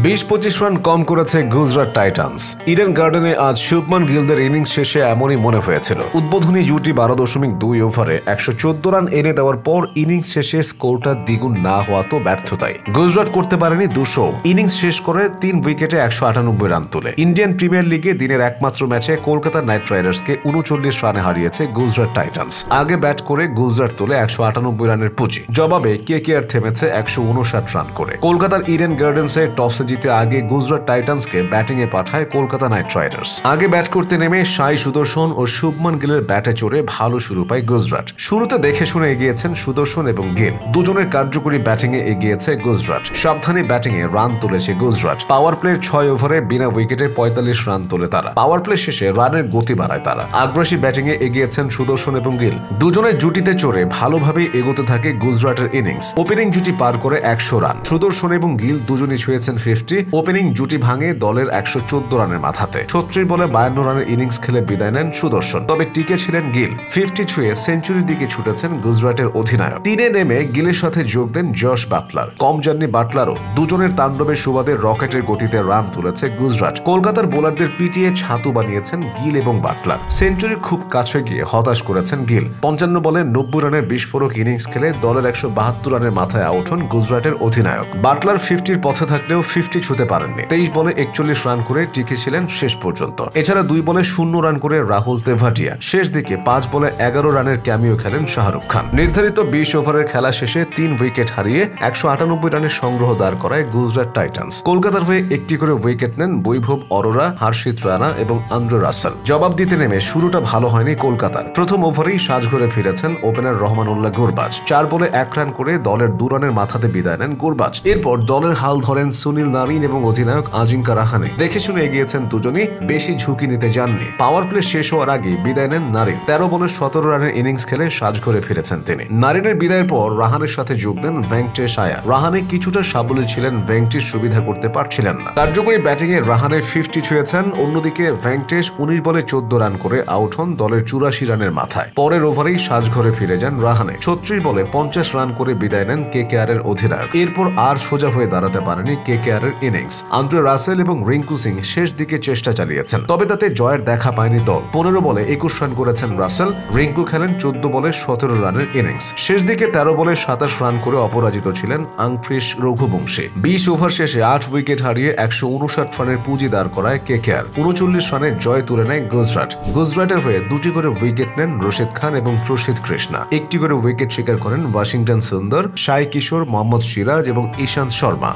20-25 run কম করেছে Gujarat Titans. Eden গার্ডেনে আজ শুভমান গিলদের ইনিংস শেষে এমনই মনে হয়েছিল। উদ্বোধনী জুটি 12.2 ওভারে 114 রান এনে দেওয়ার পর ইনিংস শেষে স্কোরটা দ্বিগুণ না হওয়া তো ব্যর্থতাই। গুজরাট করতে পারেনি 200। ইনিংস শেষ করে 3 উইকেটে 198 রান তোলে। ইন্ডিয়ান প্রিমিয়ার লিগে দিনের একমাত্র ম্যাচে কলকাতা নাইট রাইডার্সকে 39 রানে হারিয়েছে গুজরাট টাইটান্স। আগে ব্যাট করে গুজরাট তোলে 198 রানের পুঁজি। জবাবে কেকেআর থেমেছে 159 রান করে। কলকাতার ইডেন গার্ডেন্সে টসে জিতে আগে গুজরাট টাইটান্সকে ব্যাটিংয়ে পাঠায় কলকাতা নাইট রাইডার্স। আগে ব্যাট করতে নেমে সাই সুদর্শন ও শুভমান গিলের ব্যাটে চড়ে ভালো শুরু পায় গুজরাট। শুরুতে দেখে শুনে এগিয়েছেন সুদর্শন এবং গিল। দুজনের কার্যকরী ব্যাটিংয়ে এগিয়েছে গুজরাট। সাবধানী ব্যাটিংয়ে রান তুলেছে গুজরাট। পাওয়ার প্লের 6 ওভারে বিনা উইকেটে 45 রান তোলে তারা। পাওয়ার প্লে শেষে রানের গতি বাড়ায় তারা। আগ্রাসী ব্যাটিংয়ে এগিয়েছেন সুদর্শন এবং গিল। দুজনের জুটিতে চড়ে ভালোভাবে এগোতে থাকে গুজরাটের ইনিংস। ওপেনিং জুটি পার করে 100 রান। সুদর্শন এবং গিল দুজনই ছুঁয়েছেন 50। ওপেনিং জুটি ভাঙে দলের 114 রানের মাথাতে। 36 বলে 52 রানের ইনিংস খেলে বিদায় নেন সুদর্শন। তবে টিকে ছিলেন গিল। 50 ছুঁয়ে সেঞ্চুরির দিকে ছুটেছেন গুজরাটের অধিনায়ক। টিনে নেমে গিলের সাথে যোগ দেন জশ বাটলার। কম যাননি বাটলারও। দুজনের তাণ্ডবের সুবাদে রকেটের গতিতে রান তুলেছে গুজরাট। কলকাতার বোলারদের পিটিয়ে ছাতু বানিয়েছেন গিল এবং বাটলার। সেঞ্চুরির খুব কাছে গিয়ে হতাশ করেছেন গিল। 55 বলে 90 রানের বিস্ফোরক ইনিংস খেলে দলের 172 রানের মাথায় আউট হন গুজরাটের অধিনায়ক। বাটলার 50-র পথে থাকলেও 50 ছুঁতে পারেননি। 23 বলে 41 রান করে টিকে ছিলেন শেষ পর্যন্ত। এছাড়া 2 বলে 0 রান করে রাহুল তেভাটিয়া। শেষ দিকে 5 বলে 11 রানের ক্যামিও খেলেন শাহরুখ খান। নির্ধারিত 20 ওভারের খেলা শেষে 3 উইকেট হারিয়ে 198 রানের সংগ্রহ দাঁড় করায় গুজরাট টাইটান্স। কলকাতার হয়ে একটি করে উইকেট নেন বৈভব অরোরা, হর্ষিত রানা এবং আন্দ্রে রাসেল। জবাব দিতে নেমে শুরুটা ভালো হয়নি কলকাতার। প্রথম ওভারেই সাজঘরে ফিরেছেন ওপেনার রহমানুল্লাহ গুরবাজ। 4 বলে 1 রান করে দলের 2 রানের মাথাতে বিদায় নেন গুরবাজ। এরপর দলের হাল ধরেন সুনীল নারিন এবং অধিনায়ক আজিঙ্কা রাহানে। দেখে শুনে এগিয়েছেন দুজনই, বেশি ঝুঁকি নিতে যাননি। পাওয়ার প্লে শেষ হওয়ার আগে বিদায় নেন নারিন। 13 বলে 17 রানের ইনিংস খেলে সাজঘরে ফিরেছেন তিনি। নারিনের বিদায়ের পর রাহানের সাথে যোগ দেন ভেঙ্কটেশ আয়ার। রাহানে কিছুটা সাবলীল ছিলেন, ভেঙ্কটেশ সুবিধা করতে পারছিলেন না। কার্যকরী ব্যাটিংয়ে রাহানে 50 ছুঁয়েছেন। অন্যদিকে ভেঙ্কটেশ 19 বলে 14 রান করে আউট হন দলের 84 রানের মাথায়। পরের ওভারেই সাজঘরে ফিরে যান রাহানে। 36 বলে 50 রান করে বিদায় নেন কেকেআর এর অধিনায়ক। এরপর আর সোজা হয়ে দাঁড়াতে পারেনি কেকেআর এর ইনিংস। আন্দ্রে রাসেল এবং রিঙ্কু সিং শেষ দিকে চেষ্টা চালিয়েছেন, তবে তাতে জয়ের দেখা পায়নি দল। 15 বলে 21 রান করেছেন রাসেল। রিঙ্কু খেলেন 14 বলে 17 রানের ইনিংস। শেষ দিকে 13 বলে 27 রান করে অপরাজিত ছিলেন আংফ্রিশ রঘুবংশী। 20 ওভার শেষে 8 উইকেট হারিয়ে 159 রানের পুঁজি দাঁড় করায় কেকেআর। 39 রানের জয় তুলে নেয় গুজরাট। গুজরাটের হয়ে 2টি করে উইকেট নেন রশিদ খান এবং প্রসিদ্ধ কৃষ্ণা। 1টি করে উইকেট শিকার করেন ওয়াশিংটন সুন্দর, সাই কিশোর, মোহাম্মদ সিরাজ এবং ঈশান্ত শর্মা।